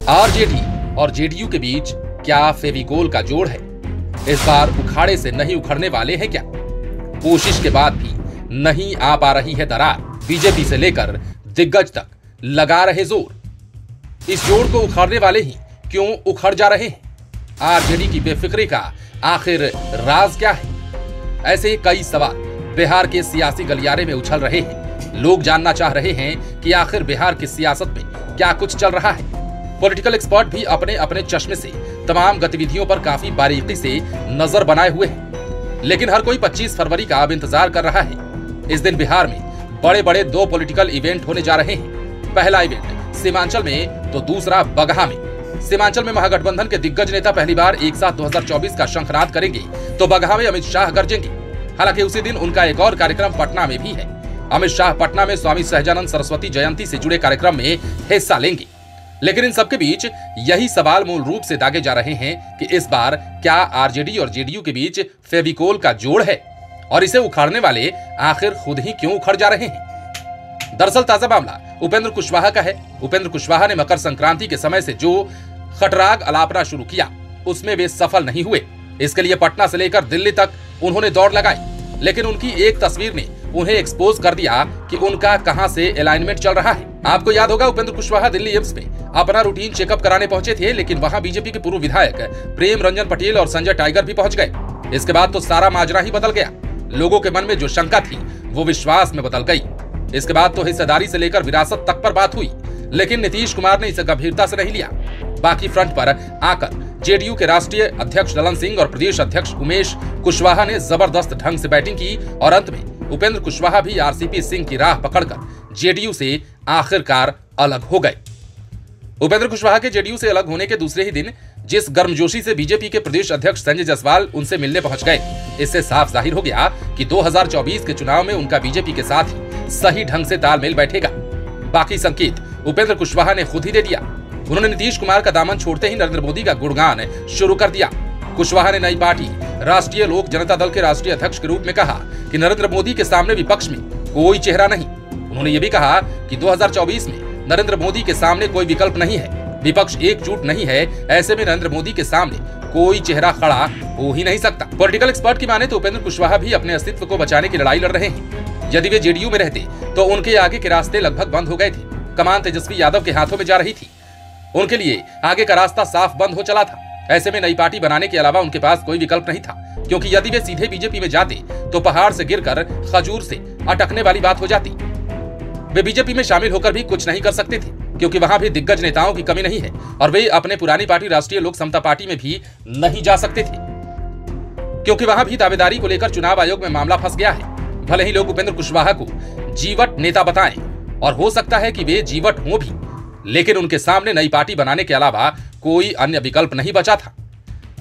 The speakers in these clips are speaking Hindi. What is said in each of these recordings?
आरजेडी और जेडीयू के बीच क्या फेविकोल का जोड़ है? इस बार उखाड़े से नहीं उखड़ने वाले हैं क्या? कोशिश के बाद भी नहीं आ पा रही है दरार। बीजेपी से लेकर दिग्गज तक लगा रहे जोर। इस जोड़ को उखाड़ने वाले ही क्यों उखड़ जा रहे हैं? आरजेडी की बेफिक्री का आखिर राज क्या है? ऐसे कई सवाल बिहार के सियासी गलियारे में उछल रहे हैं। लोग जानना चाह रहे हैं कि आखिर बिहार की सियासत में क्या कुछ चल रहा है। पॉलिटिकल एक्सपर्ट भी अपने अपने चश्मे से तमाम गतिविधियों पर काफी बारीकी से नजर बनाए हुए हैं। लेकिन हर कोई 25 फरवरी का अब इंतजार कर रहा है। इस दिन बिहार में बड़े बड़े 2 पॉलिटिकल इवेंट होने जा रहे हैं। पहला इवेंट सीमांचल में तो दूसरा बगहा में। सीमांचल में महागठबंधन के दिग्गज नेता पहली बार एक साथ 2024 का शंखनाद करेंगे तो बगहा में अमित शाह गरजेंगे। हालांकि उसी दिन उनका एक और कार्यक्रम पटना में भी है। अमित शाह पटना में स्वामी सहजानंद सरस्वती जयंती से जुड़े कार्यक्रम में हिस्सा लेंगे। लेकिन इन सबके बीच यही सवाल मूल रूप से दागे जा रहे हैं कि इस बार क्या आरजेडी और जेडीयू के बीच फेविकोल का जोड़ है और इसे उखाड़ने वाले आखिर खुद ही क्यों उखड़ जा रहे हैं? दरअसल ताजा मामला उपेंद्र कुशवाहा का है। उपेंद्र कुशवाहा ने मकर संक्रांति के समय से जो खटराग अलापना शुरू किया उसमें वे सफल नहीं हुए। इसके लिए पटना से लेकर दिल्ली तक उन्होंने दौड़ लगाई। लेकिन उनकी एक तस्वीर ने उन्हें एक्सपोज कर दिया कि उनका कहां से अलाइनमेंट चल रहा है। आपको याद होगा उपेंद्र कुशवाहा दिल्ली एम्स में अपना रूटीन चेकअप कराने पहुंचे थे, लेकिन वहां बीजेपी के पूर्व विधायक प्रेम रंजन पटेल और संजय टाइगर भी पहुंच गए। इसके बाद तो सारा माजरा ही बदल गया। लोगों के मन में जो शंका थी वो विश्वास में बदल गई। इसके बाद तो हिस्सेदारी से लेकर विरासत तक पर बात हुई, लेकिन नीतीश कुमार ने इसे गंभीरता से नहीं लिया। बाकी फ्रंट पर आकर जेडीयू के राष्ट्रीय अध्यक्ष ललन सिंह और प्रदेश अध्यक्ष उमेश कुशवाहा ने जबरदस्त ढंग से बैटिंग की और अंत में उपेंद्र कुशवाहा भी आरसीपी सिंह की राह पकड़कर जेडीयू से आखिरकार अलग हो गए। उपेंद्र कुशवाहा के जेडीयू से अलग होने के दूसरे ही दिन जिस गर्मजोशी से बीजेपी के प्रदेश अध्यक्ष संजय जायसवाल उनसे मिलने पहुंच गए, इससे साफ जाहिर हो गया कि 2024 के चुनाव में उनका बीजेपी के साथ ही सही ढंग से तालमेल बैठेगा। बाकी संकेत उपेंद्र कुशवाहा ने खुद ही दे दिया। उन्होंने नीतीश कुमार का दामन छोड़ते ही नरेंद्र मोदी का गुणगान शुरू कर दिया। कुशवाहा ने नई पार्टी राष्ट्रीय लोक जनता दल के राष्ट्रीय अध्यक्ष के रूप में कहा कि नरेंद्र मोदी के सामने विपक्ष में कोई चेहरा नहीं। उन्होंने ये भी कहा कि 2024 में नरेंद्र मोदी के सामने कोई विकल्प नहीं है, विपक्ष एकजुट नहीं है, ऐसे में नरेंद्र मोदी के सामने कोई चेहरा खड़ा हो ही नहीं सकता। पॉलिटिकल एक्सपर्ट की माने तो उपेंद्र कुशवाहा भी अपने अस्तित्व को बचाने की लड़ाई लड़ रहे हैं। यदि वे जेडीयू में रहते तो उनके आगे के रास्ते लगभग बंद हो गए थे। कमान तेजस्वी यादव के हाथों में जा रही थी। उनके लिए आगे का रास्ता साफ बंद हो चला था। ऐसे में नई पार्टी बनाने के अलावा उनके पास कोई विकल्प नहीं था, क्योंकि यदि वे सीधे बीजेपी में जाते तो पहाड़ से गिरकर खजूर से अटकने वाली बात हो जाती। वे बीजेपी में शामिल होकर भी कुछ नहीं कर सकते थे, क्योंकि वहां भी दिग्गज नेताओं की कमी नहीं है और वे अपने पुरानी पार्टी राष्ट्रीय लोक समता पार्टी में भी नहीं जा सकते थे, क्योंकि वहां भी दावेदारी को लेकर चुनाव आयोग में मामला फंस गया है। भले ही लोग उपेंद्र कुशवाहा को जीवट नेता बताएं और हो सकता है कि वे जीवट हों भी, लेकिन उनके सामने नई पार्टी बनाने के अलावा कोई अन्य विकल्प नहीं बचा था।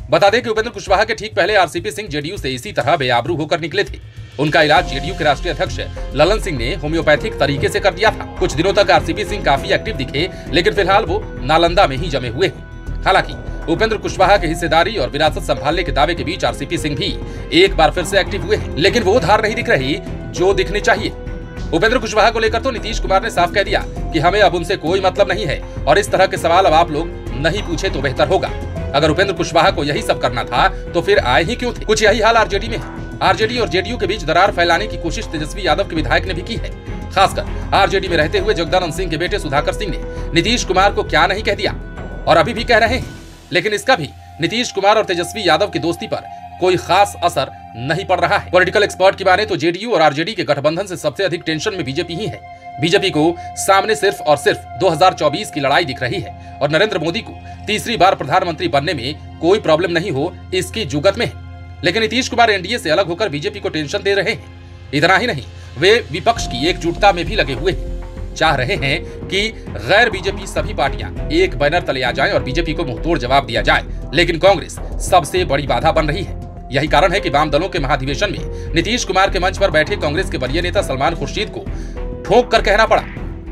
बता दें कि उपेंद्र कुशवाहा के ठीक पहले आरसीपी सिंह जेडीयू से इसी तरह बेआबरू होकर निकले थे। उनका इलाज जेडीयू के राष्ट्रीय अध्यक्ष ललन सिंह ने होम्योपैथिक तरीके से कर दिया था। कुछ दिनों तक आरसीपी सिंह काफी एक्टिव दिखे, लेकिन फिलहाल वो नालंदा में ही जमे हुए हैं। हालांकि उपेंद्र कुशवाहा के हिस्सेदारी और विरासत संभालने के दावे के बीच आरसीपी सिंह भी एक बार फिर से एक्टिव हुए हैं, लेकिन वो धार नहीं दिख रही जो दिखनी चाहिए। उपेंद्र कुशवाहा को लेकर तो नीतीश कुमार ने साफ कह दिया कि हमें अब उनसे कोई मतलब नहीं है और इस तरह के सवाल अब आप लोग नहीं पूछे तो बेहतर होगा। अगर उपेंद्र कुशवाहा को यही सब करना था तो फिर आए ही क्यों थे? कुछ यही हाल आरजेडी में है। आरजेडी और जेडीयू के बीच दरार फैलाने की कोशिश तेजस्वी यादव के विधायक ने भी की है। खासकर आरजेडी में रहते हुए जगदानंद सिंह के बेटे सुधाकर सिंह ने नीतीश कुमार को क्या नहीं कह दिया और अभी भी कह रहे हैं, लेकिन इसका भी नीतीश कुमार और तेजस्वी यादव की दोस्ती पर कोई खास असर नहीं पड़ रहा है। पॉलिटिकल एक्सपर्ट की माने तो जेडीयू और आरजेडी के गठबंधन से सबसे अधिक टेंशन में बीजेपी ही है। बीजेपी को सामने सिर्फ और सिर्फ 2024 की लड़ाई दिख रही है और नरेंद्र मोदी को तीसरी बार प्रधानमंत्री बनने में कोई प्रॉब्लम नहीं हो इसकी जुगत में है। लेकिन नीतीश कुमार एनडीए से अलग होकर बीजेपी को टेंशन दे रहे हैं। इतना ही नहीं, वे विपक्ष की एकजुटता में भी लगे हुए हैं। चाह रहे हैं कि गैर बीजेपी सभी पार्टियां एक बैनर तले आ जाएं और बीजेपी को मुंहतोड़ जवाब दिया जाए, लेकिन कांग्रेस सबसे बड़ी बाधा बन रही है। यही कारण है कि वाम दलों के महाधिवेशन में नीतीश कुमार के मंच पर बैठे कांग्रेस के वरीय नेता सलमान खुर्शीद को ठोक कर कहना पड़ा।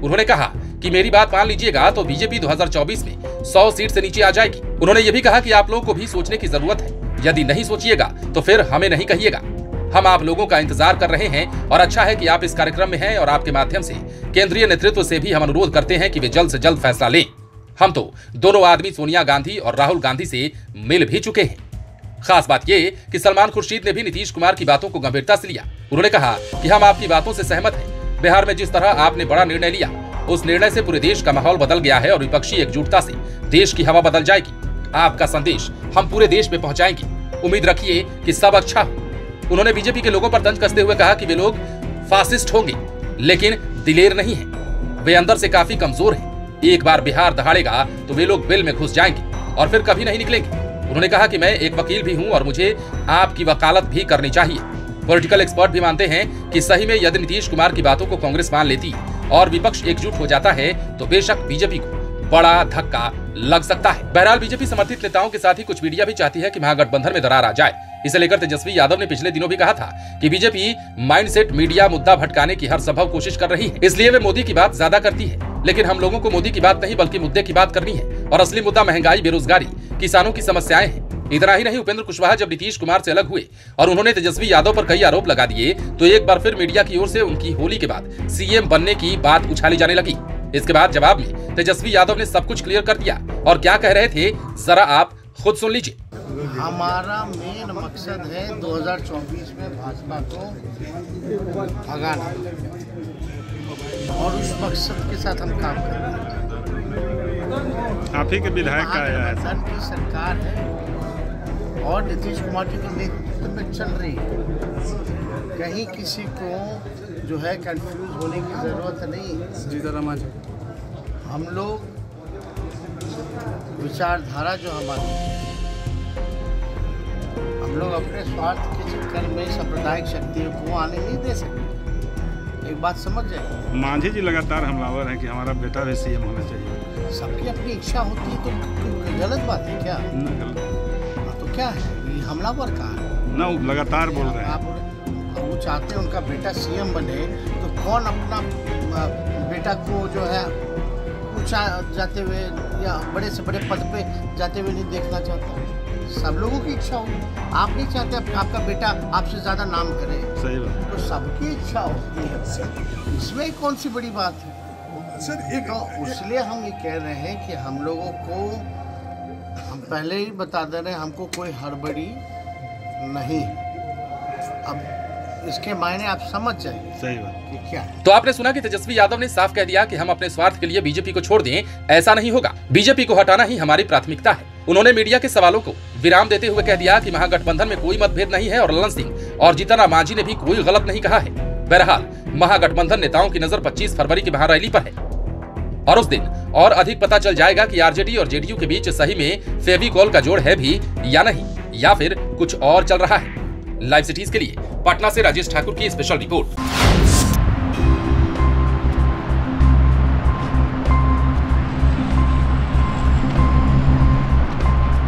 उन्होंने कहा कि मेरी बात मान लीजिएगा तो बीजेपी 2024 में 100 सीट से नीचे आ जाएगी। उन्होंने ये भी कहा कि आप लोगों को भी सोचने की जरूरत है, यदि नहीं सोचिएगा तो फिर हमें नहीं कहिएगा। हम आप लोगों का इंतजार कर रहे हैं और अच्छा है कि आप इस कार्यक्रम में हैं और आपके माध्यम से केंद्रीय नेतृत्व से भी हम अनुरोध करते हैं कि वे जल्द से जल्द फैसला लें। हम तो दोनों आदमी सोनिया गांधी और राहुल गांधी से मिल भी चुके हैं। खास बात यह कि सलमान खुर्शीद ने भी नीतीश कुमार की बातों को गंभीरता से लिया। उन्होंने कहा कि हम आपकी बातों से सहमत हैं। बिहार में जिस तरह आपने बड़ा निर्णय लिया, उस निर्णय से पूरे देश का माहौल बदल गया है और विपक्षी एकजुटता से देश की हवा बदल जाएगी। आपका संदेश हम पूरे देश में पहुंचाएंगे। उम्मीद रखिए कि सब अच्छा हो। उन्होंने बीजेपी के लोगों पर तंज कसते हुए कहा कि वे लोग फासिस्ट होंगे, लेकिन दिलेर नहीं है। वे अंदर से काफी कमजोर हैं। एक बार बिहार दहाड़ेगा तो वे लोग बिल में घुस जाएंगे और फिर कभी नहीं निकलेंगे। उन्होंने कहा कि मैं एक वकील भी हूं और मुझे आपकी वकालत भी करनी चाहिए। पॉलिटिकल एक्सपर्ट भी मानते हैं कि सही में यदि नीतीश कुमार की बातों को कांग्रेस मान लेती और विपक्ष एकजुट हो जाता है तो बेशक बीजेपी को बड़ा धक्का लग सकता है। बहरहाल बीजेपी समर्थित नेताओं के साथ ही कुछ मीडिया भी चाहती है कि महागठबंधन में दरार आ जाए। इसे लेकर तेजस्वी यादव ने पिछले दिनों भी कहा था कि बीजेपी माइंडसेट मीडिया मुद्दा भटकाने की हर संभव कोशिश कर रही है, इसलिए वे मोदी की बात ज्यादा करती है। लेकिन हम लोगों को मोदी की बात नहीं बल्कि मुद्दे की बात करनी है और असली मुद्दा महंगाई, बेरोजगारी, किसानों की समस्याएं हैं। इतना ही नहीं, उपेंद्र कुशवाहा जब नीतीश कुमार से अलग हुए और उन्होंने तेजस्वी यादव पर कई आरोप लगा दिए तो एक बार फिर मीडिया की ओर से उनकी होली के बाद सीएम बनने की बात उछाली जाने लगी। इसके बाद जवाब में तेजस्वी यादव ने सब कुछ क्लियर कर दिया और क्या कह रहे थे जरा आप खुद सुन लीजिए। हमारा मेन मकसद है 2024 में भाजपा को भगाना और उस मकसद के साथ हम काम कर रहे हैं। आप ही के विधायक का आया है महागठबंधन की सरकार है और नीतीश कुमार जी के नेतृत्व में चल रही है। कहीं किसी को जो है कंफ्यूज होने की जरूरत नहीं। हम लोग विचारधारा जो हमारी, हम लोग अपने स्वार्थ के चक्कर में सांप्रदायिक शक्तियों को आने नहीं दे सकते। एक बात समझ जाए, मांझी जी लगातार हमलावर हैं कि हमारा बेटा भी सीएम होना चाहिए। सबकी अपनी इच्छा होती है तो गलत बात है क्या? तो क्या है ये हमलावर कहाँ है? ना, लगातार बोल रहे हैं। आप वो चाहते हैं उनका बेटा सीएम बने, तो कौन अपना बेटा को जो है ऊंचा जाते हुए या बड़े से बड़े पद पे जाते हुए नहीं देखना चाहता? सब लोगों की इच्छा होगी। आप नहीं चाहते आपका बेटा आपसे ज्यादा नाम करे, सही बात। तो सबकी इच्छा होती है, इसमें कौन सी बड़ी बात है सर? तो इसलिए हम ये कह रहे हैं कि हम लोगों को, हम पहले ही बता दे रहे हैं, हमको कोई हड़बड़ी नहीं। अब इसके मायने आप समझ जाइए। सही बात कि क्या है। तो आपने सुना कि तेजस्वी यादव ने साफ कह दिया कि हम अपने स्वार्थ के लिए बीजेपी को छोड़ दें, ऐसा नहीं होगा। बीजेपी को हटाना ही हमारी प्राथमिकता है। उन्होंने मीडिया के सवालों को विराम देते हुए कह दिया कि महागठबंधन में कोई मतभेद नहीं है और ललन सिंह और जीतन राम मांझी ने भी कोई गलत नहीं कहा है। बहरहाल महागठबंधन नेताओं की नजर 25 फरवरी की महारैली पर है और उस दिन और अधिक पता चल जाएगा कि आरजेडी और जेडीयू के बीच सही में फेविकोल का जोड़ है भी या नहीं, या फिर कुछ और चल रहा है। लाइव सिटीज के लिए पटना से राजेश ठाकुर की स्पेशल रिपोर्ट।